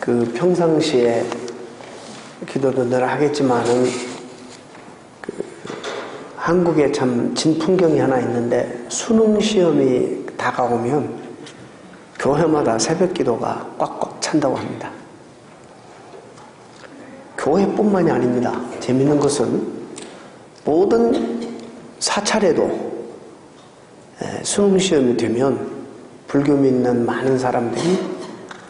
그 평상시에 기도도 늘 하겠지만은 한국에 참 진풍경이 하나 있는데 수능 시험이 다가오면 교회마다 새벽 기도가 꽉꽉 찬다고 합니다. 교회뿐만이 아닙니다. 재밌는 것은 모든 사찰에도 수능 시험이 되면 불교 믿는 많은 사람들이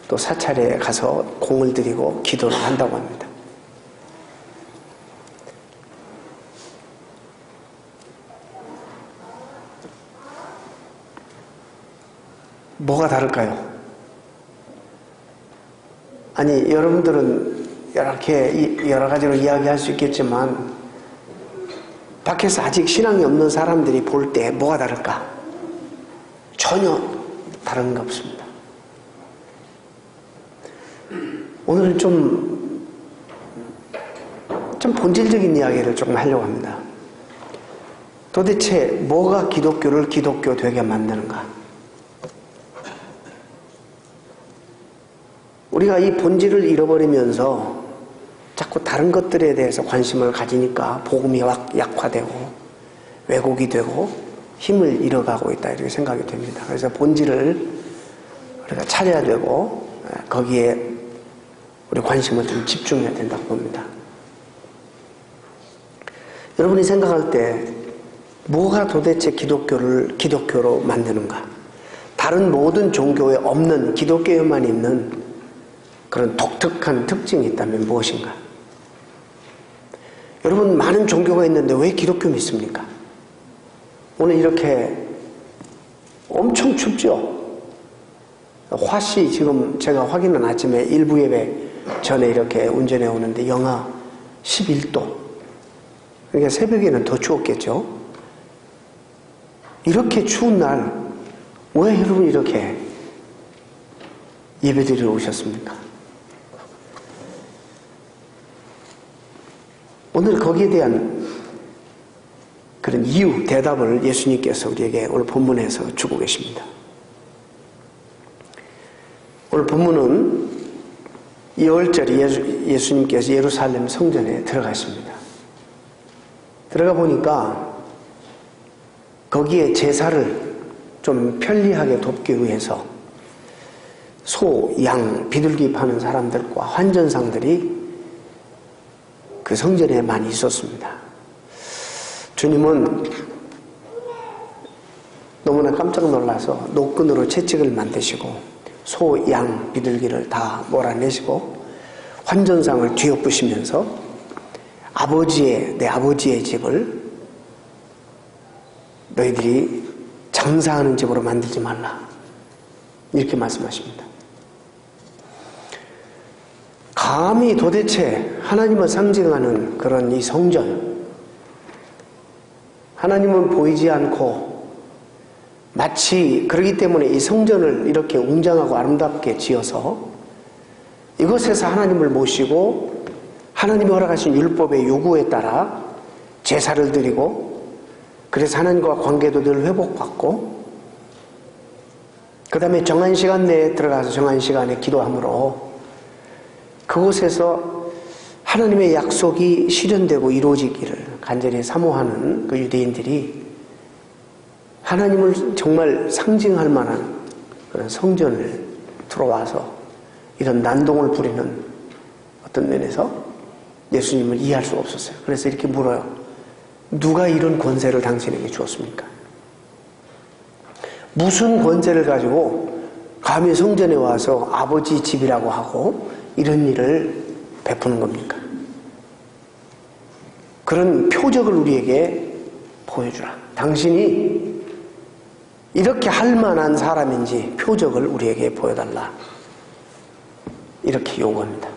또 사찰에 가서 공을 들이고 기도를 한다고 합니다. 뭐가 다를까요? 아니, 여러분들은 이렇게 여러 가지로 이야기할 수 있겠지만 밖에서 아직 신앙이 없는 사람들이 볼 때 뭐가 다를까? 전혀 다른 게 없습니다. 오늘은 좀 본질적인 이야기를 조금 하려고 합니다. 도대체 뭐가 기독교를 기독교 되게 만드는가? 우리가 이 본질을 잃어버리면서 자꾸 다른 것들에 대해서 관심을 가지니까 복음이 약화되고 왜곡이 되고 힘을 잃어가고 있다 이렇게 생각이 됩니다. 그래서 본질을 우리가 찾아야 되고 거기에 우리 관심을 좀 집중해야 된다고 봅니다. 여러분이 생각할 때 뭐가 도대체 기독교를 기독교로 만드는가? 다른 모든 종교에 없는 기독교에만 있는 그런 독특한 특징이 있다면 무엇인가? 여러분, 많은 종교가 있는데 왜 기독교 믿습니까? 오늘 이렇게 엄청 춥죠? 화씨 지금 제가 확인은 아침에 일부 예배 전에 이렇게 운전해 오는데 영하 11도. 그러니까 새벽에는 더 추웠겠죠? 이렇게 추운 날 왜 여러분 이렇게 예배드리러 오셨습니까? 오늘 거기에 대한 그런 이유, 대답을 예수님께서 우리에게 오늘 본문에서 주고 계십니다. 오늘 본문은 2월절에 예수님께서 예루살렘 성전에 들어가십니다. 들어가 보니까 거기에 제사를 좀 편리하게 돕기 위해서 소, 양, 비둘기 파는 사람들과 환전상들이 그 성전에 많이 있었습니다. 주님은 너무나 깜짝 놀라서 노끈으로 채찍을 만드시고 소, 양, 비둘기를 다 몰아내시고 환전상을 뒤엎으시면서 내 아버지의 집을 너희들이 장사하는 집으로 만들지 말라 이렇게 말씀하십니다. 감히 도대체 하나님을 상징하는 그런 이 성전, 하나님은 보이지 않고 마치 그러기 때문에 이 성전을 이렇게 웅장하고 아름답게 지어서 이곳에서 하나님을 모시고 하나님이 허락하신 율법의 요구에 따라 제사를 드리고 그래서 하나님과 관계도 늘 회복받고 그 다음에 정한 시간 내에 들어가서 정한 시간에 기도함으로 그곳에서 하나님의 약속이 실현되고 이루어지기를 간절히 사모하는 그 유대인들이 하나님을 정말 상징할 만한 그런 성전을 들어와서 이런 난동을 부리는 어떤 면에서 예수님을 이해할 수가 없었어요. 그래서 이렇게 물어요. 누가 이런 권세를 당신에게 주었습니까? 무슨 권세를 가지고 감히 성전에 와서 아버지 집이라고 하고 이런 일을 베푸는 겁니까? 그런 표적을 우리에게 보여주라. 당신이 이렇게 할 만한 사람인지 표적을 우리에게 보여달라. 이렇게 요구합니다.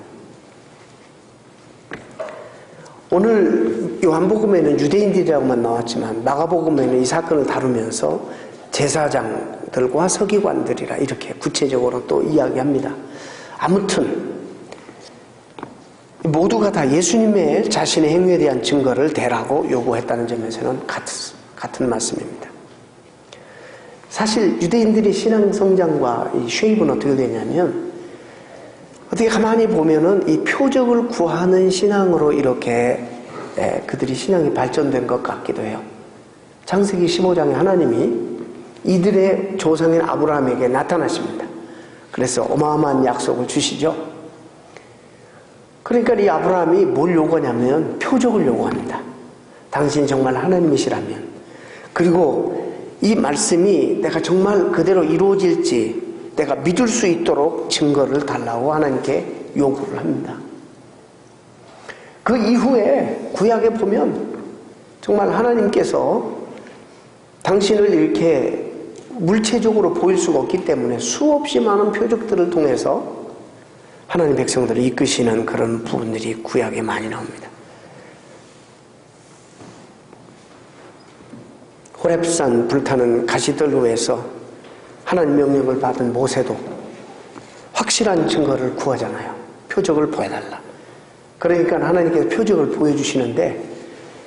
오늘 요한복음에는 유대인들이라고만 나왔지만 마가복음에는 이 사건을 다루면서 제사장들과 서기관들이라 이렇게 구체적으로 또 이야기합니다. 아무튼 모두가 다 예수님의 자신의 행위에 대한 증거를 대라고 요구했다는 점에서는 같은 말씀입니다. 사실 유대인들의 신앙 성장과 이 쉐입은 어떻게 되냐면 어떻게 가만히 보면은 이 표적을 구하는 신앙으로 이렇게 그들이 신앙이 발전된 것 같기도 해요. 창세기 15장에 하나님이 이들의 조상인 아브라함에게 나타나십니다. 그래서 어마어마한 약속을 주시죠. 그러니까 이 아브라함이 뭘 요구하냐면 표적을 요구합니다. 당신 정말 하나님이시라면, 그리고 이 말씀이 내가 정말 그대로 이루어질지 내가 믿을 수 있도록 증거를 달라고 하나님께 요구를 합니다. 그 이후에 구약에 보면 정말 하나님께서 당신을 이렇게 물체적으로 보일 수가 없기 때문에 수없이 많은 표적들을 통해서 하나님 백성들을 이끄시는 그런 부분들이 구약에 많이 나옵니다. 호렙산 불타는 가시들로에서 하나님 명령을 받은 모세도 확실한 증거를 구하잖아요. 표적을 보여달라. 그러니까 하나님께서 표적을 보여주시는데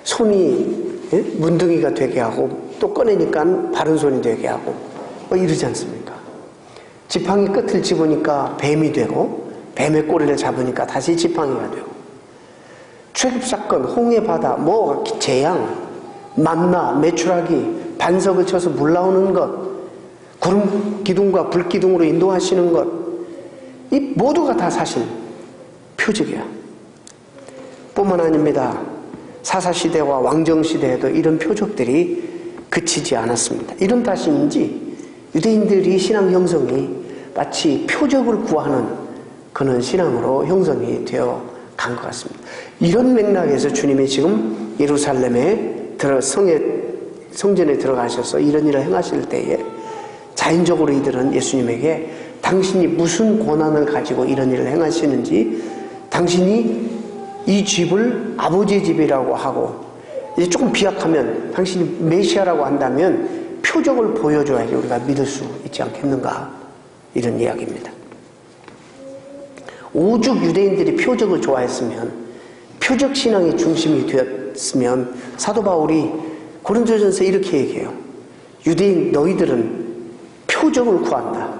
손이 문둥이가 되게 하고 또 꺼내니까 바른 손이 되게 하고 이러지 않습니까? 지팡이 끝을 집으니까 뱀이 되고 뱀의 꼬리를 잡으니까 다시 지팡이가 되고 출입사건, 홍해바다, 재앙, 만나, 메추라기, 반석을 쳐서 물 나오는 것, 구름 기둥과 불 기둥으로 인도하시는 것, 이 모두가 다 사실 표적이야. 뿐만 아닙니다. 사사시대와 왕정시대에도 이런 표적들이 그치지 않았습니다. 이런 탓인지 유대인들이 신앙 형성이 마치 표적을 구하는 그런 신앙으로 형성이 되어 간 것 같습니다. 이런 맥락에서 주님이 지금 예루살렘에 성전에 들어가셔서 이런 일을 행하실 때에 자연적으로 이들은 예수님에게 당신이 무슨 권한을 가지고 이런 일을 행하시는지, 당신이 이 집을 아버지의 집이라고 하고 이제 조금 비약하면 당신이 메시아라고 한다면 표적을 보여줘야지 우리가 믿을 수 있지 않겠는가, 이런 이야기입니다. 오죽 유대인들이 표적을 좋아했으면, 표적 신앙이 중심이 되었으면 사도 바울이 고린도전서 이렇게 얘기해요. 유대인 너희들은 표적을 구한다.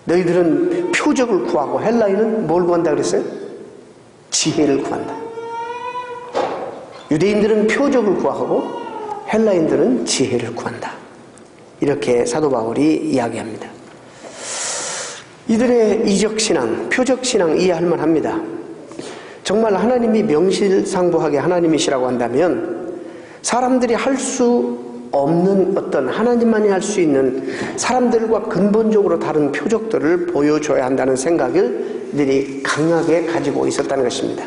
너희들은 표적을 구하고 헬라인은 뭘 구한다 그랬어요? 지혜를 구한다. 유대인들은 표적을 구하고 헬라인들은 지혜를 구한다. 이렇게 사도 바울이 이야기합니다. 이들의 이적신앙, 표적신앙 이해할 만합니다. 정말 하나님이 명실상부하게 하나님이시라고 한다면 사람들이 할 수 없는 어떤 하나님만이 할 수 있는 사람들과 근본적으로 다른 표적들을 보여줘야 한다는 생각을 이들이 강하게 가지고 있었다는 것입니다.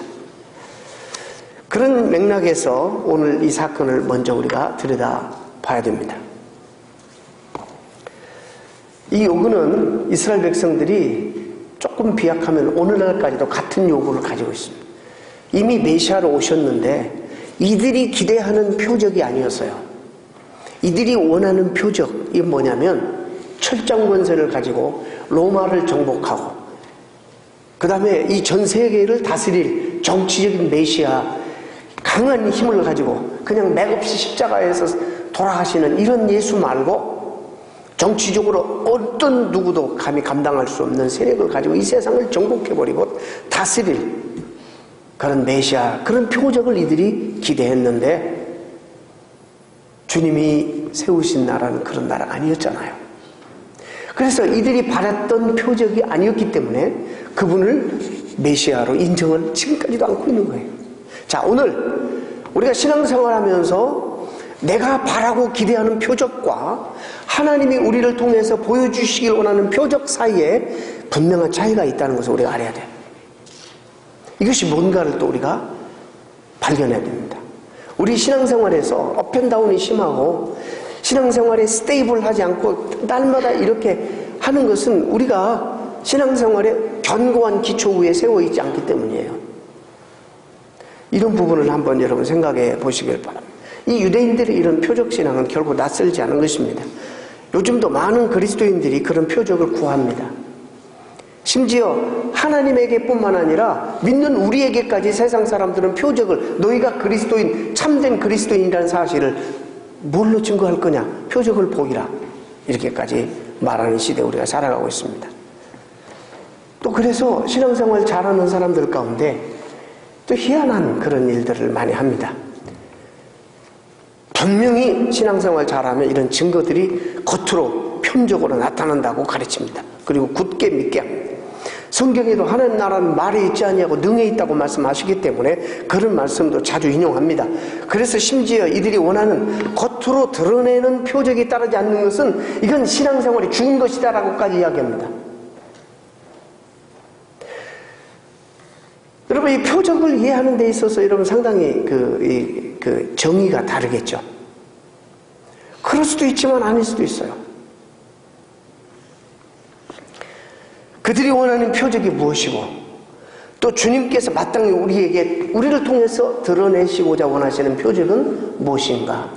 그런 맥락에서 오늘 이 사건을 먼저 우리가 들여다봐야 됩니다. 이 요구는 이스라엘 백성들이 조금 비약하면 오늘날까지도 같은 요구를 가지고 있습니다. 이미 메시아로 오셨는데 이들이 기대하는 표적이 아니었어요. 이들이 원하는 표적, 이건 뭐냐면 철장 권세를 가지고 로마를 정복하고 그 다음에 이 전 세계를 다스릴 정치적인 메시아, 강한 힘을 가지고 그냥 맥없이 십자가에서 돌아가시는 이런 예수 말고 정치적으로 어떤 누구도 감히 감당할 수 없는 세력을 가지고 이 세상을 정복해버리고 다스릴 그런 메시아, 그런 표적을 이들이 기대했는데 주님이 세우신 나라는 그런 나라가 아니었잖아요. 그래서 이들이 바랐던 표적이 아니었기 때문에 그분을 메시아로 인정을 지금까지도 않고 있는 거예요. 자, 오늘 우리가 신앙생활하면서 내가 바라고 기대하는 표적과 하나님이 우리를 통해서 보여주시길 원하는 표적 사이에 분명한 차이가 있다는 것을 우리가 알아야 돼요. 이것이 뭔가를 또 우리가 발견해야 됩니다. 우리 신앙생활에서 업앤다운이 심하고 신앙생활에 스테이블하지 않고 날마다 이렇게 하는 것은 우리가 신앙생활에 견고한 기초 위에 세워있지 않기 때문이에요. 이런 부분을 한번 여러분 생각해 보시길 바랍니다. 이 유대인들의 이런 표적신앙은 결국 낯설지 않은 것입니다. 요즘도 많은 그리스도인들이 그런 표적을 구합니다. 심지어 하나님에게 뿐만 아니라 믿는 우리에게까지 세상 사람들은 표적을, 너희가 그리스도인, 참된 그리스도인이라는 사실을 뭘로 증거할 거냐? 표적을 보이라. 이렇게까지 말하는 시대에 우리가 살아가고 있습니다. 또 그래서 신앙생활 잘하는 사람들 가운데 또 희한한 그런 일들을 많이 합니다. 분명히 신앙생활 잘하면 이런 증거들이 겉으로 표면적으로 나타난다고 가르칩니다. 그리고 굳게 믿게 합니다. 성경에도 하나님 나라는 말에 있지 아니하고 능에 있다고 말씀하시기 때문에 그런 말씀도 자주 인용합니다. 그래서 심지어 이들이 원하는 겉으로 드러내는 표적이 따르지 않는 것은 이건 신앙생활이 죽은 것이다라고까지 이야기합니다. 여러분, 이 표적을 이해하는 데 있어서 여러분 상당히 그 정의가 다르겠죠. 그럴 수도 있지만 아닐 수도 있어요. 그들이 원하는 표적이 무엇이고 또 주님께서 마땅히 우리를 통해서 드러내시고자 원하시는 표적은 무엇인가?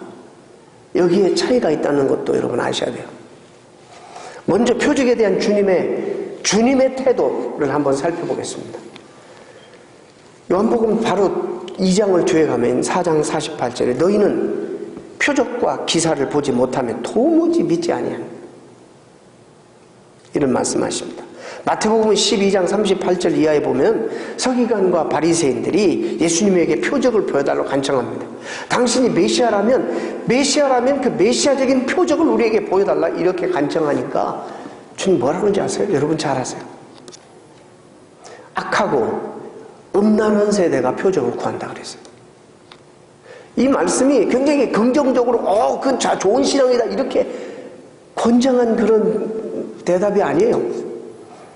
여기에 차이가 있다는 것도 여러분 아셔야 돼요. 먼저 표적에 대한 주님의 태도를 한번 살펴보겠습니다. 요한복음 바로 2장을 뒤에 가면 4장 48절에 너희는 표적과 기사를 보지 못하면 도무지 믿지 아니하는 이런 말씀하십니다. 마태복음 12장 38절 이하에 보면 서기관과 바리새인들이 예수님에게 표적을 보여달라고 간청합니다. 당신이 메시아라면 그 메시아적인 표적을 우리에게 보여달라 이렇게 간청하니까 주님 뭐라 그런지 아세요? 여러분 잘 아세요. 악하고 음란한 세대가 표적을 구한다 그랬어요. 이 말씀이 굉장히 긍정적으로 그건 좋은 신앙이다 이렇게 권장한 그런 대답이 아니에요.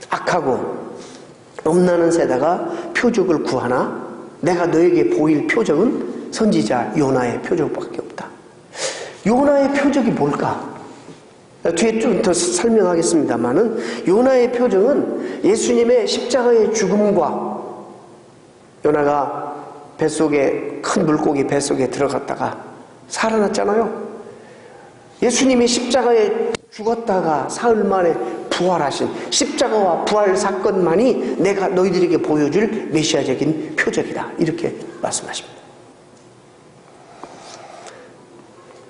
악하고 음란한 세대가 표적을 구하나 내가 너에게 보일 표적은 선지자 요나의 표적밖에 없다. 요나의 표적이 뭘까? 뒤에 좀 더 설명하겠습니다만은 요나의 표적은 예수님의 십자가의 죽음과 요나가 큰 물고기 뱃속에 들어갔다가 살아났잖아요. 예수님이 십자가에 죽었다가 사흘 만에 부활하신 십자가와 부활 사건만이 내가 너희들에게 보여줄 메시아적인 표적이다 이렇게 말씀하십니다.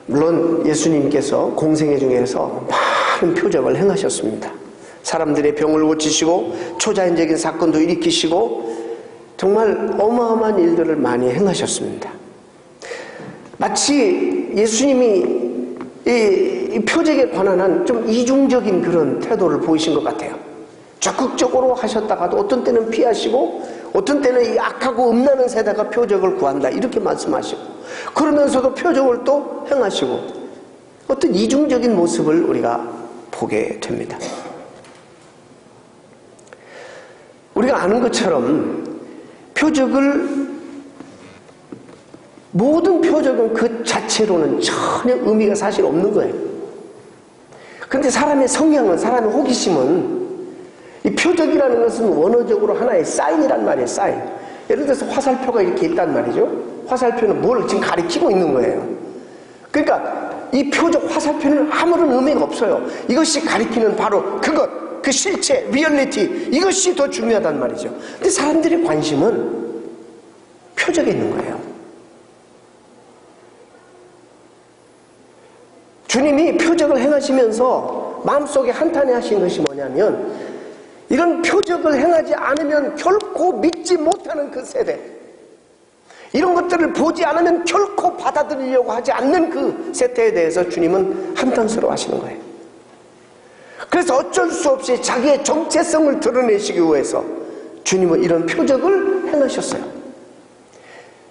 물론 예수님께서 공생애 중에서 많은 표적을 행하셨습니다. 사람들의 병을 고치시고 초자연적인 사건도 일으키시고 정말 어마어마한 일들을 많이 행하셨습니다. 마치 예수님이 이 표적에 관한 한 좀 이중적인 그런 태도를 보이신 것 같아요. 적극적으로 하셨다가도 어떤 때는 피하시고 어떤 때는 이 악하고 음란한 세대가 표적을 구한다 이렇게 말씀하시고 그러면서도 표적을 또 행하시고 어떤 이중적인 모습을 우리가 보게 됩니다. 우리가 아는 것처럼 모든 표적은 그 자체로는 전혀 의미가 사실 없는 거예요. 그런데 사람의 성향은, 사람의 호기심은 이 표적이라는 것은 원어적으로 하나의 사인이란 말이에요. 사인. 예를 들어서 화살표가 이렇게 있단 말이죠. 화살표는 뭘 지금 가리키고 있는 거예요. 그러니까 이 표적 화살표는 아무런 의미가 없어요. 이것이 가리키는 바로 그 실체, 리얼리티 이것이 더 중요하단 말이죠. 근데 사람들의 관심은 표적에 있는 거예요. 주님이 표적을 행하시면서 마음속에 한탄해 하신 것이 뭐냐면 이런 표적을 행하지 않으면 결코 믿지 못하는 그 세대, 이런 것들을 보지 않으면 결코 받아들이려고 하지 않는 그 세대에 대해서 주님은 한탄스러워 하시는 거예요. 그래서 어쩔 수 없이 자기의 정체성을 드러내시기 위해서 주님은 이런 표적을 행하셨어요.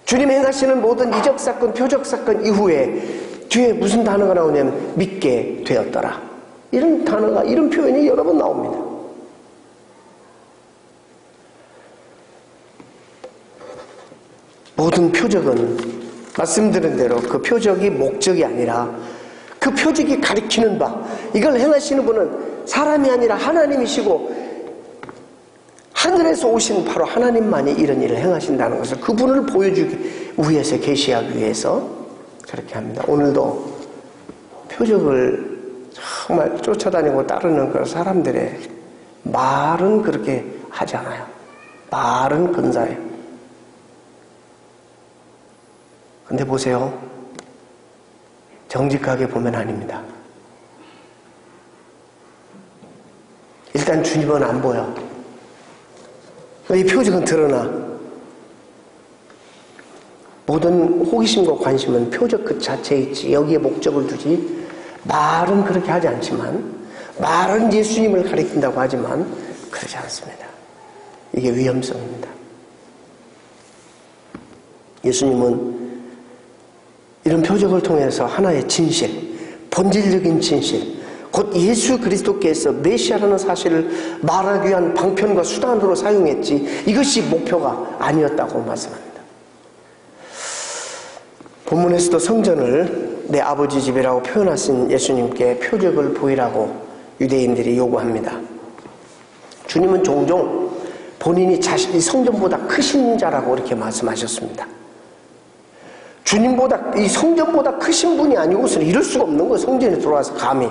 주님이 행하시는 모든 이적사건, 표적사건 이후에 뒤에 무슨 단어가 나오냐면 믿게 되었더라. 이런 단어가, 이런 표현이 여러 번 나옵니다. 모든 표적은 말씀드린 대로 그 표적이 목적이 아니라 그 표적이 가리키는 바, 이걸 행하시는 분은 사람이 아니라 하나님이시고 하늘에서 오신 바로 하나님만이 이런 일을 행하신다는 것을 그분을 보여주기 위해서, 계시하기 위해서 그렇게 합니다. 오늘도 표적을 정말 쫓아다니고 따르는 그런 사람들의 말은 그렇게 하지 않아요. 말은 근사해요. 근데 보세요. 정직하게 보면 아닙니다. 일단 주님은 안 보여. 이 표적은 드러나. 모든 호기심과 관심은 표적 그 자체에 있지. 여기에 목적을 두지. 말은 그렇게 하지 않지만, 말은 예수님을 가리킨다고 하지만 그러지 않습니다. 이게 위험성입니다. 예수님은 이런 표적을 통해서 하나의 진실, 본질적인 진실, 곧 예수 그리스도께서 메시아라는 사실을 말하기 위한 방편과 수단으로 사용했지 이것이 목표가 아니었다고 말씀합니다. 본문에서도 성전을 내 아버지 집이라고 표현하신 예수님께 표적을 보이라고 유대인들이 요구합니다. 주님은 종종 본인이 자신이 성전보다 크신 자라고 이렇게 말씀하셨습니다. 주님보다, 이 성전보다 크신 분이 아니고서는 이럴 수가 없는 거예요. 성전에 들어와서 감히.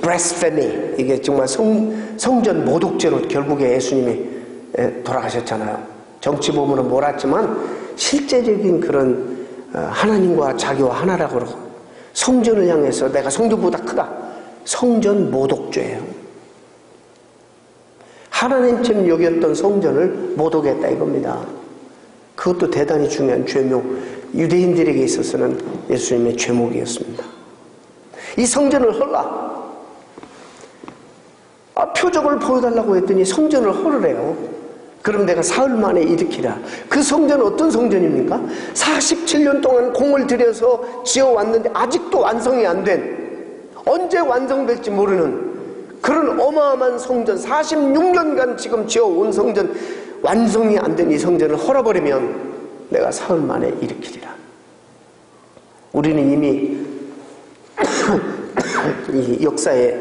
blasphemy. 이게 정말 성전 모독죄로 결국에 예수님이 돌아가셨잖아요. 정치 보면은 몰았지만 실제적인 그런 하나님과 자기와 하나라고 그러고 성전을 향해서 내가 성전보다 크다. 성전 모독죄예요. 하나님처럼 여겼던 성전을 모독했다 이겁니다. 그것도 대단히 중요한 죄명, 유대인들에게 있어서는 예수님의 죄목이었습니다. 이 성전을 헐라. 표적을 보여달라고 했더니 성전을 헐으래요. 그럼 내가 사흘 만에 일으키라. 그 성전은 어떤 성전입니까? 47년 동안 공을 들여서 지어왔는데 아직도 완성이 안 된, 언제 완성될지 모르는 그런 어마어마한 성전, 46년간 지금 지어온 성전, 완성이 안 된 이 성전을 헐어버리면 내가 사흘 만에 일으키리라. 우리는 이미 이 역사에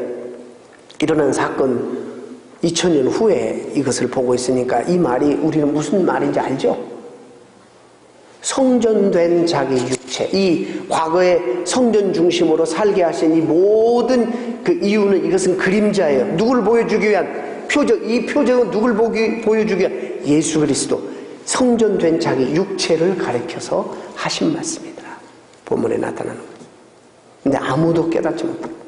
일어난 사건 2000년 후에 이것을 보고 있으니까 이 말이 우리는 무슨 말인지 알죠? 성전된 자기 육체, 이 과거에 성전 중심으로 살게 하신 이 모든 그 이유는 이것은 그림자예요. 누굴 보여주기 위한 표적, 이 표적은 누굴 보여주기 위한 예수 그리스도, 성전된 자기 육체를 가리켜서 하신 말씀이더라. 본문에 나타나는 거죠. 근데 아무도 깨닫지 못합니다.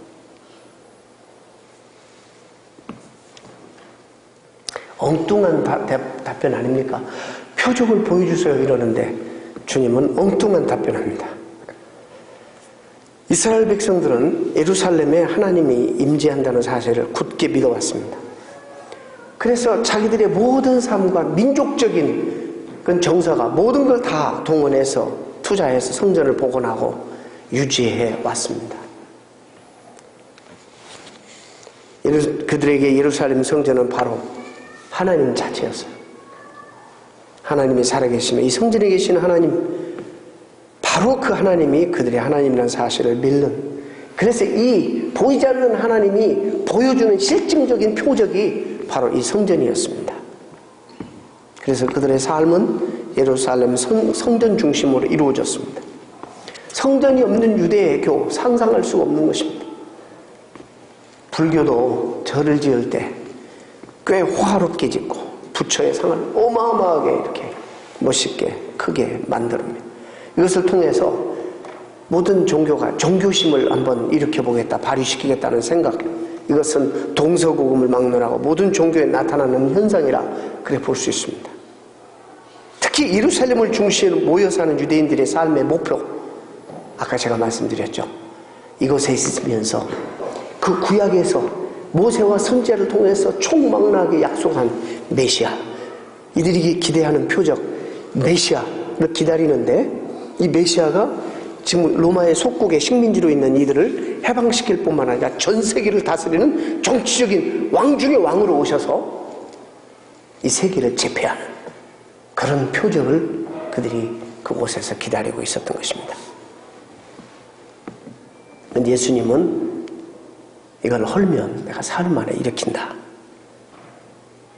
엉뚱한 답변 아닙니까? 표적을 보여주세요 이러는데 주님은 엉뚱한 답변합니다. 이스라엘 백성들은 예루살렘에 하나님이 임재한다는 사실을 굳게 믿어왔습니다. 그래서 자기들의 모든 삶과 민족적인 그 정서가 모든 걸 다 동원해서 투자해서 성전을 복원하고 유지해 왔습니다. 그들에게 예루살렘 성전은 바로 하나님 자체였어요. 하나님이 살아계시며 이 성전에 계신 하나님, 바로 그 하나님이 그들의 하나님이라는 사실을 믿는, 그래서 이 보이지 않는 하나님이 보여주는 실증적인 표적이 바로 이 성전이었습니다. 그래서 그들의 삶은 예루살렘 성전 중심으로 이루어졌습니다. 성전이 없는 유대교 상상할 수가 없는 것입니다. 불교도 절을 지을 때 꽤 화롭게 짓고 부처의 상을 어마어마하게 이렇게 멋있게 크게 만듭니다. 이것을 통해서 모든 종교가 종교심을 한번 일으켜보겠다, 발휘시키겠다는 생각, 이것은 동서고금을 막론하고 모든 종교에 나타나는 현상이라 그래 볼 수 있습니다. 특히 예루살렘을 중심으로 모여 사는 유대인들의 삶의 목표, 아까 제가 말씀드렸죠. 이곳에 있으면서 그 구약에서 모세와 선지자를 통해서 총망라하게 약속한 메시아, 이들이 기대하는 표적 메시아를 기다리는데, 이 메시아가 지금 로마의 속국의 식민지로 있는 이들을 해방시킬 뿐만 아니라 전 세계를 다스리는 정치적인 왕 중의 왕으로 오셔서 이 세계를 제패하는 그런 표적을 그들이 그곳에서 기다리고 있었던 것입니다. 그런데 예수님은 이걸 헐면 내가 사흘 만에 일으킨다.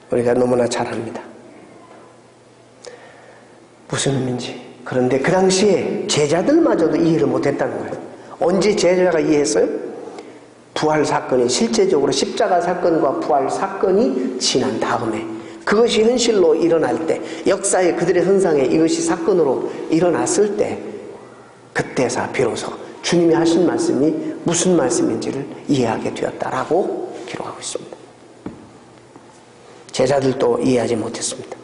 우리가 너무나 잘 압니다. 무슨 의미인지. 그런데 그 당시에 제자들마저도 이해를 못했다는 거예요. 언제 제자가 이해했어요? 부활 사건이, 실제적으로 십자가 사건과 부활 사건이 지난 다음에, 그것이 현실로 일어날 때, 역사의 그들의 현상에 이것이 사건으로 일어났을 때, 그때서 비로소 주님이 하신 말씀이 무슨 말씀인지를 이해하게 되었다라고 기록하고 있습니다. 제자들도 이해하지 못했습니다.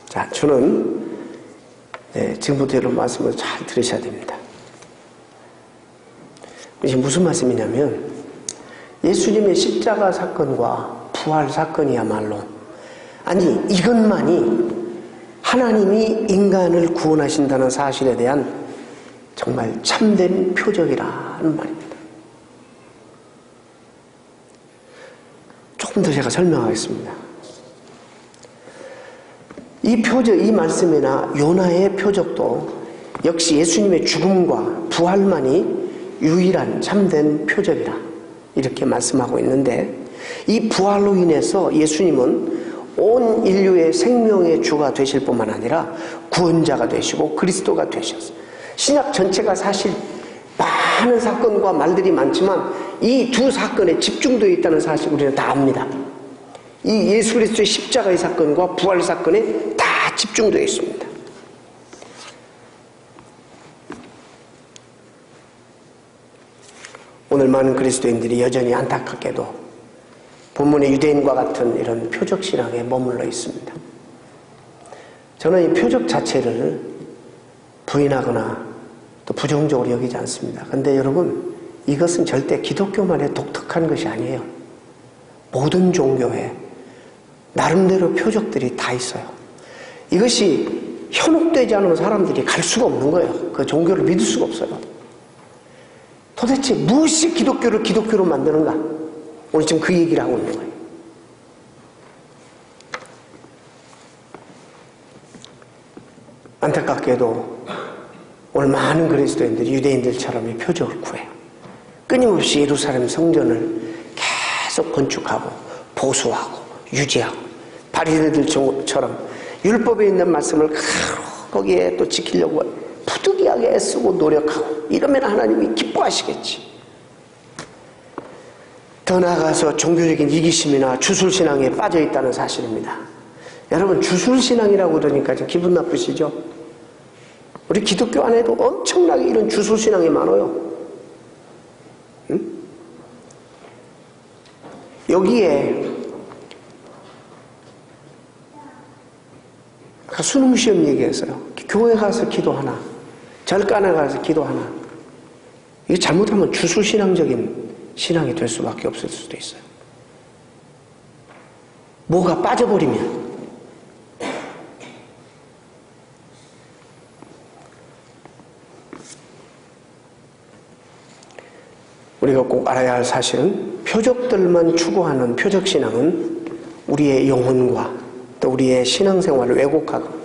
자, 저는 지금부터 여러분 말씀을 잘 들으셔야 됩니다. 이게 무슨 말씀이냐면 예수님의 십자가 사건과 부활 사건이야말로 아니 이것만이 하나님이 인간을 구원하신다는 사실에 대한 정말 참된 표적이라는 말입니다. 조금 더 제가 설명하겠습니다. 이 표적, 이 말씀이나 요나의 표적도 역시 예수님의 죽음과 부활만이 유일한 참된 표적이라 이렇게 말씀하고 있는데, 이 부활로 인해서 예수님은 온 인류의 생명의 주가 되실 뿐만 아니라 구원자가 되시고 그리스도가 되셨어요. 신약 전체가 사실 많은 사건과 말들이 많지만 이 두 사건에 집중되어 있다는 사실 우리는 다 압니다. 이 예수 그리스도의 십자가의 사건과 부활 사건에 다 집중되어 있습니다. 오늘 많은 그리스도인들이 여전히 안타깝게도 본문의 유대인과 같은 이런 표적 신앙에 머물러 있습니다. 저는 이 표적 자체를 부인하거나 또 부정적으로 여기지 않습니다. 그런데 여러분, 이것은 절대 기독교만의 독특한 것이 아니에요. 모든 종교에 나름대로 표적들이 다 있어요. 이것이 현혹되지 않으면 사람들이 갈 수가 없는 거예요. 그 종교를 믿을 수가 없어요. 도대체 무엇이 기독교를 기독교로 만드는가? 오늘 지금 그 얘기를 하고 있는 거예요. 안타깝게도 오늘 많은 그리스도인들이 유대인들처럼 이 표적을 구해요. 끊임없이 예루살렘 성전을 계속 건축하고 보수하고 유지하고 바리새인들처럼 율법에 있는 말씀을 거기에 또 지키려고 부득이하게 애쓰고 노력하고 이러면 하나님이 기뻐하시겠지. 더 나아가서 종교적인 이기심이나 주술신앙에 빠져있다는 사실입니다. 여러분, 주술신앙이라고 그러니까 좀 기분 나쁘시죠? 우리 기독교 안에도 엄청나게 이런 주술신앙이 많아요. 응? 여기에 아까 수능시험 얘기했어요. 교회 가서 기도하나 절간에 가서 기도하나, 이게 잘못하면 주술신앙적인 신앙이 될 수밖에 없을 수도 있어요. 뭐가 빠져버리면 우리가 꼭 알아야 할 사실은 표적들만 추구하는 표적신앙은 우리의 영혼과 또 우리의 신앙생활을 왜곡하고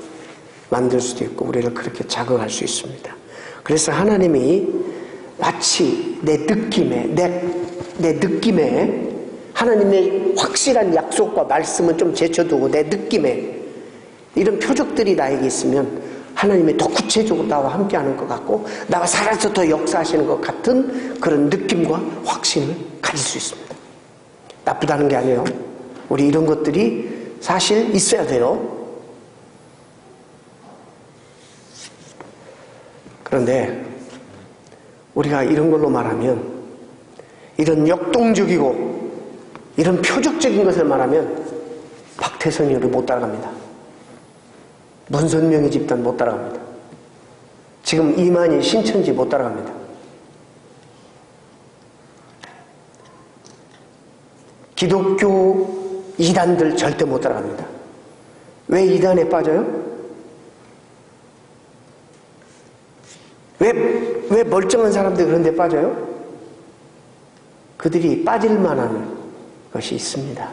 만들 수도 있고 우리를 그렇게 자극할 수 있습니다. 그래서 하나님이 마치 내 느낌에 하나님의 확실한 약속과 말씀은 좀 제쳐두고 내 느낌에 이런 표적들이 나에게 있으면 하나님이 더 구체적으로 나와 함께하는 것 같고 나와 살아서 더 역사하시는 것 같은 그런 느낌과 확신을 가질 수 있습니다. 나쁘다는 게 아니에요. 우리 이런 것들이 사실 있어야 돼요. 그런데 우리가 이런 걸로 말하면, 이런 역동적이고 이런 표적적인 것을 말하면 박태선이 우리 못 따라갑니다. 문선명의 집단 못 따라갑니다. 지금 이만희 신천지 못 따라갑니다. 기독교 이단들 절대 못 따라갑니다. 왜 이단에 빠져요? 왜 멀쩡한 사람들이 그런 데 빠져요? 그들이 빠질 만한 것이 있습니다.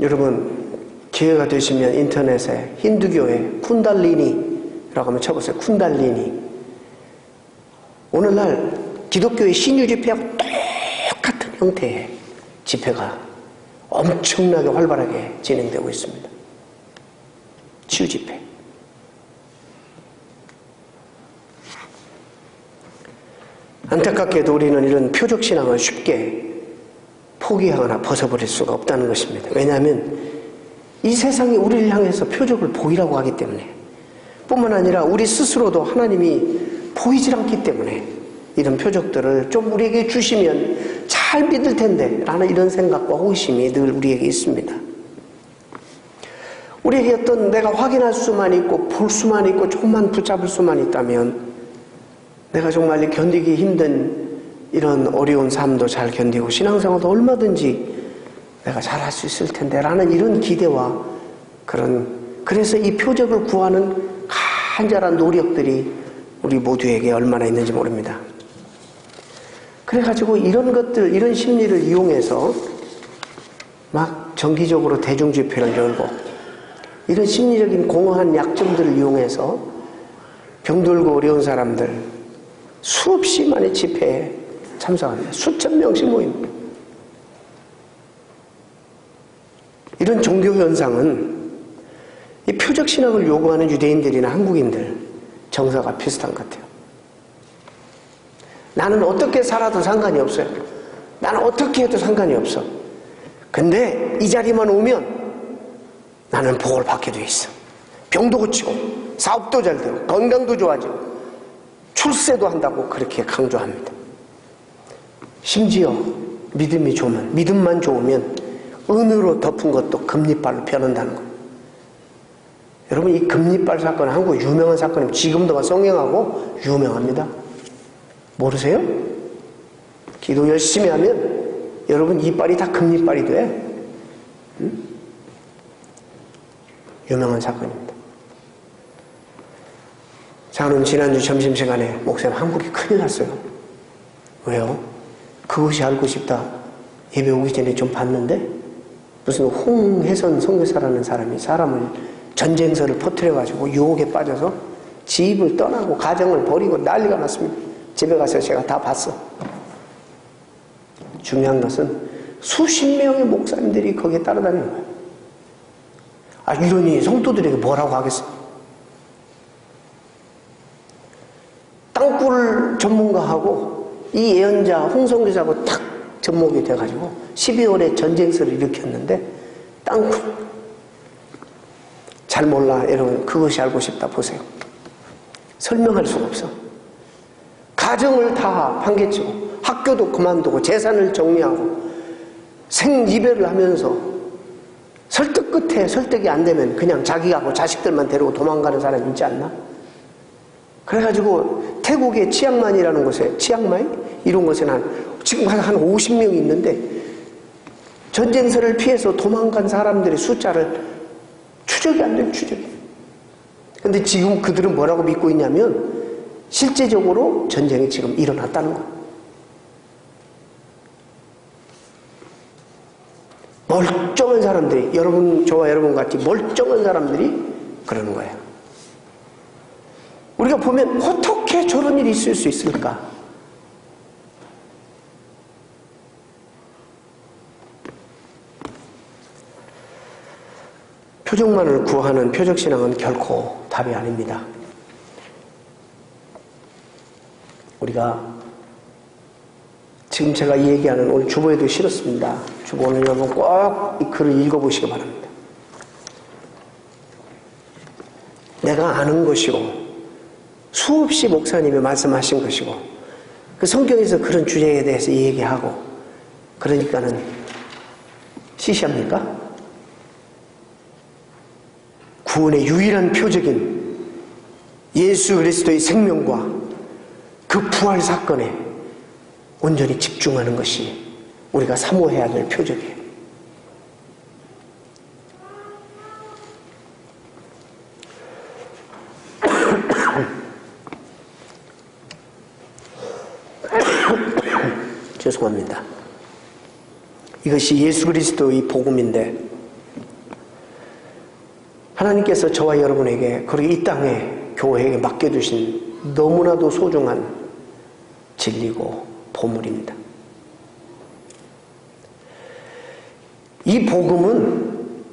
여러분, 기회가 되시면 인터넷에 힌두교의 쿤달리니라고 한번 쳐보세요. 쿤달리니. 오늘날 기독교의 신유 집회하고 똑같은 형태의 집회가 엄청나게 활발하게 진행되고 있습니다. 치유 집회. 안타깝게도 우리는 이런 표적 신앙을 쉽게 포기하거나 벗어버릴 수가 없다는 것입니다. 왜냐하면 이 세상이 우리를 향해서 표적을 보이라고 하기 때문에 뿐만 아니라 우리 스스로도 하나님이 보이질 않기 때문에 이런 표적들을 좀 우리에게 주시면 잘 믿을 텐데 라는 이런 생각과 호기심이 늘 우리에게 있습니다. 우리에게 어떤 내가 확인할 수만 있고 볼 수만 있고 조금만 붙잡을 수만 있다면 내가 정말 견디기 힘든 이런 어려운 삶도 잘 견디고 신앙생활도 얼마든지 내가 잘할 수 있을 텐데 라는 이런 기대와 그래서 이 표적을 구하는 간절한 노력들이 우리 모두에게 얼마나 있는지 모릅니다. 그래가지고 이런 것들, 이런 심리를 이용해서 막 정기적으로 대중집회를 열고 이런 심리적인 공허한 약점들을 이용해서 병들고 어려운 사람들 수없이 많은 집회에 참석합니다. 수천 명씩 모입니다. 이런 종교 현상은 이 표적 신앙을 요구하는 유대인들이나 한국인들 정서가 비슷한 것 같아요. 나는 어떻게 살아도 상관이 없어요. 나는 어떻게 해도 상관이 없어. 근데 이 자리만 오면 나는 복을 받게 돼 있어. 병도 고치고 사업도 잘 되고 건강도 좋아지고 출세도 한다고 그렇게 강조합니다. 심지어 믿음만 좋으면 은으로 덮은 것도 금리빨로 변한다는 거예요. 여러분, 이 금리빨 사건은 한국 유명한 사건입니다. 지금도 성행하고 유명합니다. 모르세요? 기도 열심히 하면 여러분 이빨이 다 금리빨이 돼. 응? 유명한 사건입니다. 저는 지난주 점심시간에 목사님 한국이 큰일 났어요. 왜요? 그것이 알고 싶다. 예배 오기 전에 좀 봤는데 무슨 홍혜선 선교사라는 사람이 사람을 전쟁서를 퍼뜨려가지고 유혹에 빠져서 집을 떠나고 가정을 버리고 난리가 났습니다. 집에 가서 제가 다 봤어. 중요한 것은 수십 명의 목사님들이 거기에 따라다니는 거예요. 이러니 성도들에게 뭐라고 하겠어? 땅굴 전문가하고 이 예언자 홍성교사하고 탁 접목이 돼가지고 12월에 전쟁서를 일으켰는데 땅굴 잘 몰라. 여러분 그것이 알고 싶다 보세요. 설명할 수가 없어. 가정을 다 판개치고 학교도 그만두고 재산을 정리하고 생이별을 하면서 설득 끝에 설득이 안 되면 그냥 자기하고 자식들만 데리고 도망가는 사람이 있지 않나? 그래가지고 태국의 치앙마이라는 곳에 치앙마이? 이런 곳에는 지금 한 50명이 있는데 전쟁터를 피해서 도망간 사람들의 숫자를 추적이 안 돼요. 추적이. 근데 지금 그들은 뭐라고 믿고 있냐면 실제적으로 전쟁이 지금 일어났다는 거예요. 멀쩡한 사람들이, 저와 여러분 같이 멀쩡한 사람들이 그러는 거예요. 우리가 보면 어떻게 저런 일이 있을 수 있을까? 표적만을 구하는 표적신앙은 결코 답이 아닙니다. 우리가 지금 제가 이 얘기하는 오늘 주보에도 실었습니다. 주보 오늘 여러분 꼭 이 글을 읽어보시기 바랍니다. 내가 아는 것이고 수없이 목사님이 말씀하신 것이고 그 성경에서 그런 주제에 대해서 얘기하고 그러니까는 시시합니까? 구원의 유일한 표적인 예수 그리스도의 생명과 그 부활 사건에 온전히 집중하는 것이 우리가 사모해야 될 표적이에요. 죄송합니다. 이것이 예수 그리스도의 복음인데 하나님께서 저와 여러분에게 그리고 이 땅에 교회에게 맡겨주신 너무나도 소중한 진리고 보물입니다. 이 복음은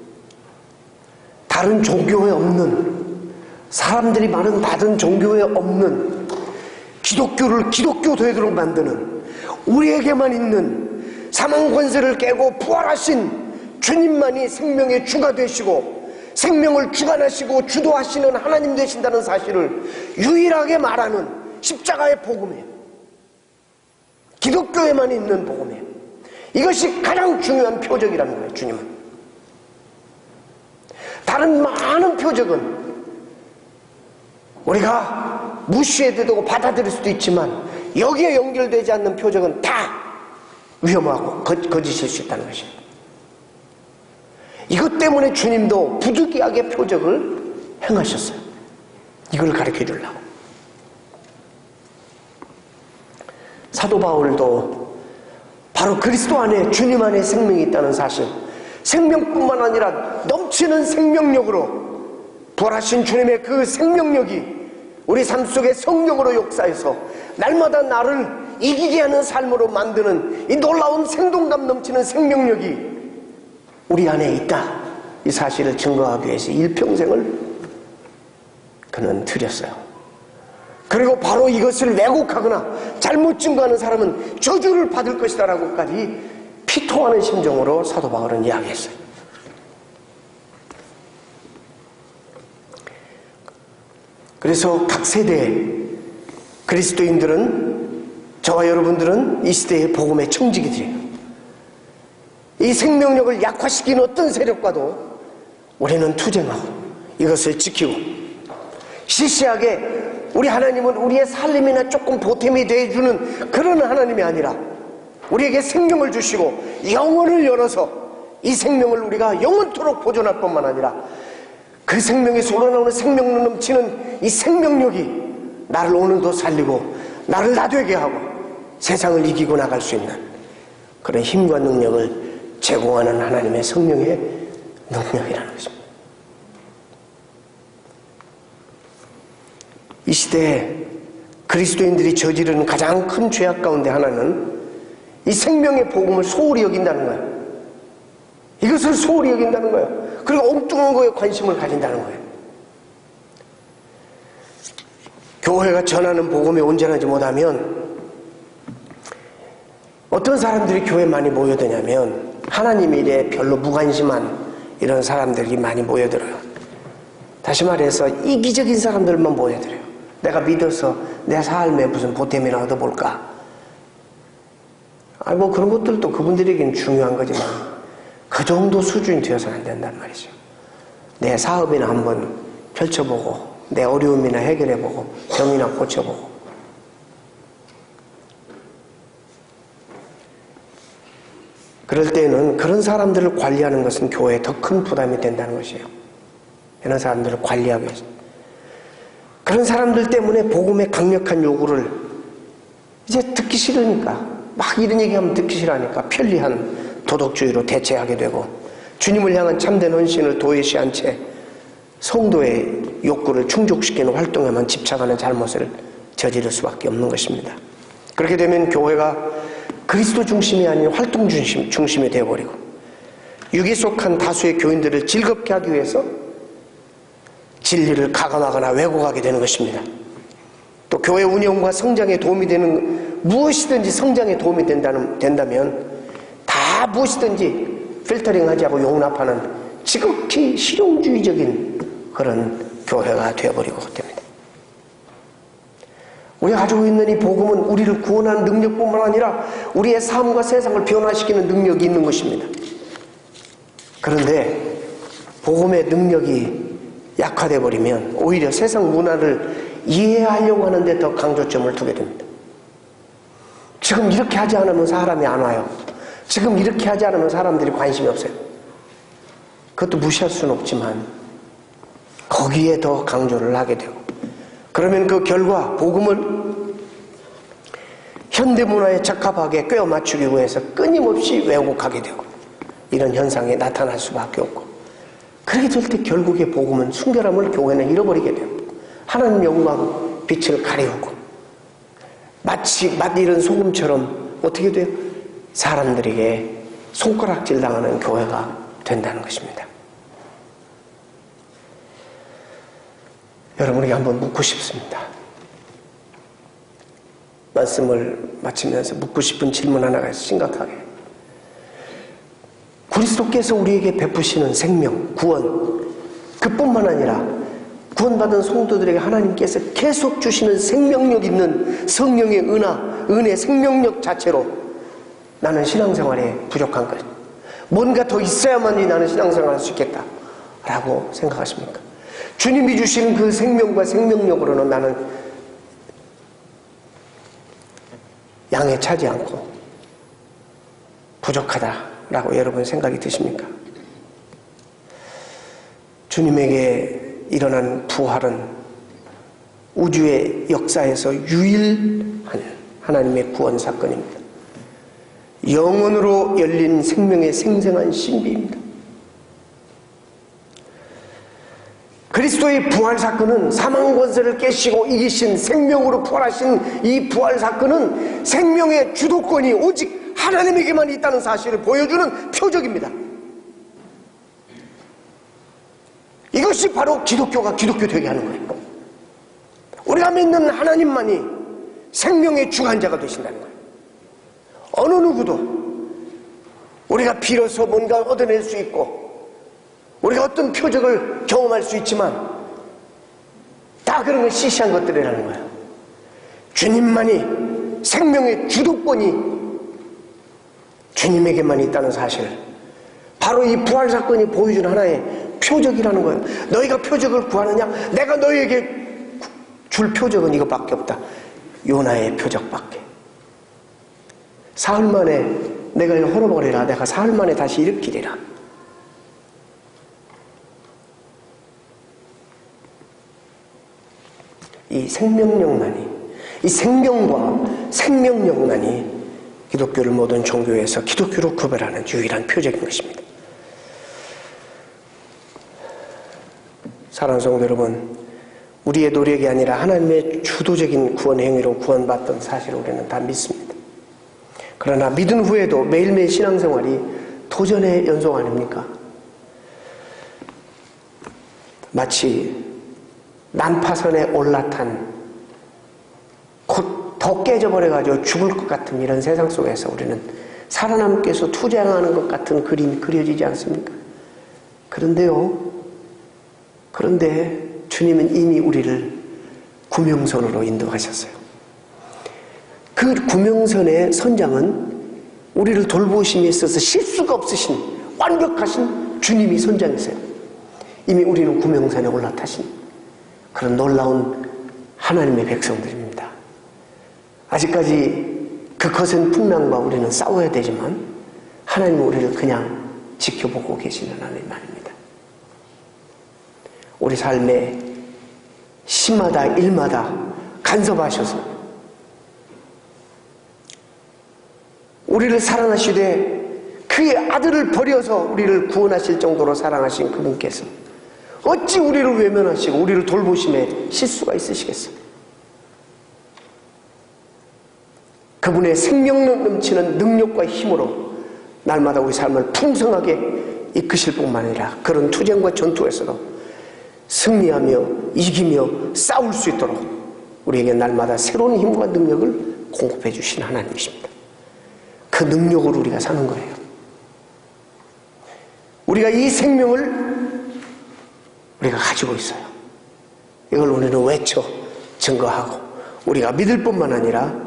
다른 종교에 없는, 사람들이 많은 다른 종교에 없는 기독교를 기독교 되도록 만드는, 우리에게만 있는 사망 권세를 깨고 부활하신 주님만이 생명의 주가 되시고 생명을 주관하시고 주도하시는 하나님 되신다는 사실을 유일하게 말하는 십자가의 복음이에요. 기독교에만 있는 복음이에요. 이것이 가장 중요한 표적이라는 거예요. 주님은 다른 많은 표적은 우리가 무시해도 되고 받아들일 수도 있지만 여기에 연결되지 않는 표적은 다 위험하고 거짓일 수 있다는 것입니다. 이것 때문에 주님도 부득이하게 표적을 행하셨어요. 이걸 가르쳐 주려고. 사도 바울도 바로 그리스도 안에 주님 안에 생명이 있다는 사실, 생명뿐만 아니라 넘치는 생명력으로 부활하신 주님의 그 생명력이 우리 삶 속에 성령으로 역사해서 날마다 나를 이기게 하는 삶으로 만드는 이 놀라운 생동감 넘치는 생명력이 우리 안에 있다. 이 사실을 증거하기 위해서 일평생을 그는 들였어요. 그리고 바로 이것을 왜곡하거나 잘못 증거하는 사람은 저주를 받을 것이다 라고까지 피토하는 심정으로 사도 바울은 이야기했어요. 그래서 각 세대의 그리스도인들은, 저와 여러분들은 이 시대의 복음의 청지기들이에요. 이 생명력을 약화시키는 어떤 세력과도 우리는 투쟁하고 이것을 지키고, 시시하게 우리 하나님은 우리의 살림이나 조금 보탬이 되어주는 그런 하나님이 아니라 우리에게 생명을 주시고 영혼을 열어서 이 생명을 우리가 영원토록 보존할 뿐만 아니라 그 생명에서 우러나오는 생명력 넘치는 이 생명력이 나를 오늘도 살리고 나를 나되게 하고 세상을 이기고 나갈 수 있는 그런 힘과 능력을 제공하는 하나님의 성령의 능력이라는 것입니다. 이 시대에 그리스도인들이 저지르는 가장 큰 죄악 가운데 하나는 이 생명의 복음을 소홀히 여긴다는 거예요. 이것을 소홀히 여긴다는 거예요. 그리고 엉뚱한 거에 관심을 가진다는 거예요. 교회가 전하는 복음에 온전하지 못하면 어떤 사람들이 교회에 많이 모여드냐면 하나님 일에 별로 무관심한 이런 사람들이 많이 모여들어요. 다시 말해서 이기적인 사람들만 모여들어요. 내가 믿어서 내 삶에 무슨 보탬이나 얻어볼까? 뭐 그런 것들도 그분들에게는 중요한 거지만 그 정도 수준이 되어서는 안 된단 말이죠. 내 사업이나 한번 펼쳐보고 내 어려움이나 해결해보고 병이나 고쳐보고, 그럴 때는 그런 사람들을 관리하는 것은 교회에 더 큰 부담이 된다는 것이에요. 이런 사람들을 관리하기 위해서. 그런 사람들 때문에 복음의 강력한 요구를 이제 듣기 싫으니까, 막 이런 얘기하면 듣기 싫으니까 편리한 도덕주의로 대체하게 되고, 주님을 향한 참된 헌신을 도외시한 채 성도의 욕구를 충족시키는 활동에만 집착하는 잘못을 저지를 수밖에 없는 것입니다. 그렇게 되면 교회가 그리스도 중심이 아닌 활동 중심이 되어버리고, 육에 속한 다수의 교인들을 즐겁게 하기 위해서 진리를 가감하거나 왜곡하게 되는 것입니다. 또 교회 운영과 성장에 도움이 되는 무엇이든지 성장에 도움이 된다면 다 무엇이든지 필터링하지 않고 용납하는 지극히 실용주의적인 그런 교회가 되어버리고 됩니다. 우리가 가지고 있는 이 복음은 우리를 구원하는 능력뿐만 아니라 우리의 삶과 세상을 변화시키는 능력이 있는 것입니다. 그런데 복음의 능력이 약화되어 버리면 오히려 세상 문화를 이해하려고 하는데 더 강조점을 두게 됩니다. 지금 이렇게 하지 않으면 사람이 안 와요. 지금 이렇게 하지 않으면 사람들이 관심이 없어요. 그것도 무시할 수는 없지만 거기에 더 강조를 하게 되고, 그러면 그 결과 복음을 현대문화에 적합하게 꿰어 맞추기 위해서 끊임없이 왜곡하게 되고, 이런 현상이 나타날 수밖에 없고, 그렇게 될 때 결국에 복음은 순결함을 교회는 잃어버리게 돼요. 하나님 영광 빛을 가리우고 마치 맛 잃은 소금처럼 어떻게 돼요? 사람들에게 손가락질 당하는 교회가 된다는 것입니다. 여러분에게 한번 묻고 싶습니다. 말씀을 마치면서 묻고 싶은 질문 하나가 있어요. 심각하게. 그리스도께서 우리에게 베푸시는 생명, 구원, 그뿐만 아니라 구원받은 성도들에게 하나님께서 계속 주시는 생명력 있는 성령의 은혜, 생명력 자체로 나는 신앙생활에 부족한 것, 뭔가 더 있어야만이 나는 신앙생활을 할 수 있겠다 라고 생각하십니까? 주님이 주시는 그 생명과 생명력으로는 나는 양에 차지 않고 부족하다라고 여러분 생각이 드십니까? 주님에게 일어난 부활은 우주의 역사에서 유일한 하나님의 구원 사건입니다. 영원으로 열린 생명의 생생한 신비입니다. 그리스도의 부활 사건은 사망 권세를 깨시고 이기신 생명으로 부활하신 이 부활 사건은 생명의 주도권이 오직 하나님에게만 있다는 사실을 보여주는 표적입니다. 이것이 바로 기독교가 기독교 되게 하는 거예요. 우리가 믿는 하나님만이 생명의 주관자가 되신다는 거예요. 어느 누구도 우리가 빌어서 뭔가 얻어낼 수 있고 우리가 어떤 표적을 경험할 수 있지만 다 그런 건 시시한 것들이라는 거예요. 주님만이 생명의 주도권이 주님에게만 있다는 사실, 바로 이 부활 사건이 보여준 하나의 표적이라는 거예요. 너희가 표적을 구하느냐? 내가 너희에게 줄 표적은 이것밖에 없다. 요나의 표적밖에. 사흘 만에 내가 헐어버리라. 내가 사흘 만에 다시 일으키리라. 이 생명력만이, 이 생명과 생명력만이 기독교를 모든 종교에서 기독교로 구별하는 유일한 표적인 것입니다. 사랑하는 성도 여러분, 우리의 노력이 아니라 하나님의 주도적인 구원 행위로 구원받던 사실을 우리는 다 믿습니다. 그러나 믿은 후에도 매일매일 신앙생활이 도전의 연속 아닙니까? 마치 난파선에 올라탄 곧 더 깨져버려가지고 죽을 것 같은 이런 세상 속에서 우리는 살아남기 위해서 투쟁하는 것 같은 그림이 그려지지 않습니까? 그런데 주님은 이미 우리를 구명선으로 인도하셨어요. 그 구명선의 선장은 우리를 돌보심에 있어서 실수가 없으신 완벽하신 주님이 선장이세요. 이미 우리는 구명선에 올라타신 그런 놀라운 하나님의 백성들입니다. 아직까지 그 거센 풍랑과 우리는 싸워야 되지만 하나님은 우리를 그냥 지켜보고 계시는 하나님 아닙니다. 우리 삶의 시마다 일마다 간섭하셔서 우리를 사랑하시되 그의 아들을 버려서 우리를 구원하실 정도로 사랑하신 그분께서 어찌 우리를 외면하시고 우리를 돌보심에 실수가 있으시겠어요? 그분의 생명력 넘치는 능력과 힘으로 날마다 우리 삶을 풍성하게 이끄실 뿐만 아니라 그런 투쟁과 전투에서도 승리하며 이기며 싸울 수 있도록 우리에게 날마다 새로운 힘과 능력을 공급해 주신 하나님이십니다. 그 능력으로 우리가 사는 거예요. 우리가 이 생명을 우리가 가지고 있어요. 이걸 우리는 외쳐 증거하고 우리가 믿을 뿐만 아니라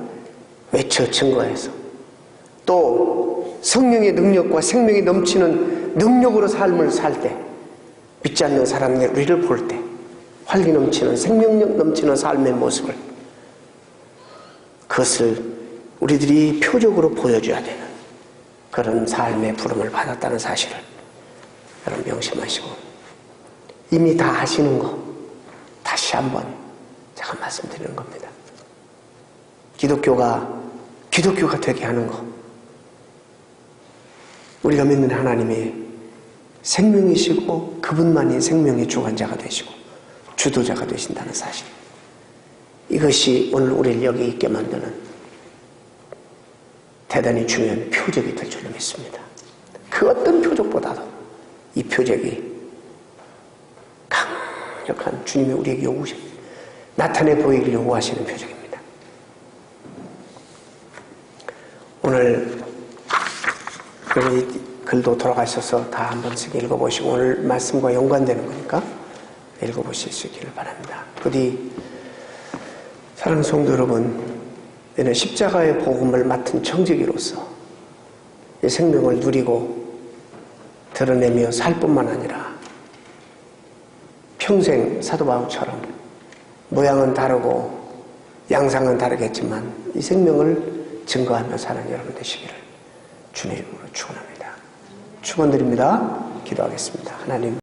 외쳐 증거해서 또 성령의 능력과 생명이 넘치는 능력으로 삶을 살 때 믿지 않는 사람들 우리를 볼 때 활기 넘치는 생명력 넘치는 삶의 모습을 그것을 우리들이 표적으로 보여줘야 되는 그런 삶의 부름을 받았다는 사실을 여러분 명심하시고 이미 다 하시는 거 다시 한번 제가 말씀드리는 겁니다. 기독교가 되게 하는 거 우리가 믿는 하나님이 생명이시고 그분만이 생명의 주관자가 되시고 주도자가 되신다는 사실, 이것이 오늘 우리를 여기 있게 만드는 대단히 중요한 표적이 될 줄로 믿습니다. 그 어떤 표적보다도 이 표적이 강력한 주님이 우리에게 나타내 보이기를 요구하시는 표적입니다. 오늘 여기 글도 돌아가셔서 다 한 번씩 읽어보시고 오늘 말씀과 연관되는 거니까 읽어보실 수 있기를 바랍니다. 부디 사랑하는 성도 여러분, 이는 십자가의 복음을 맡은 청지기로서 이 생명을 누리고 드러내며 살 뿐만 아니라 평생 사도 바울처럼 모양은 다르고 양상은 다르겠지만 이 생명을 증거하며 사는 여러분 되시기를 주님의 이름으로 축원합니다. 축원드립니다. 기도하겠습니다. 하나님.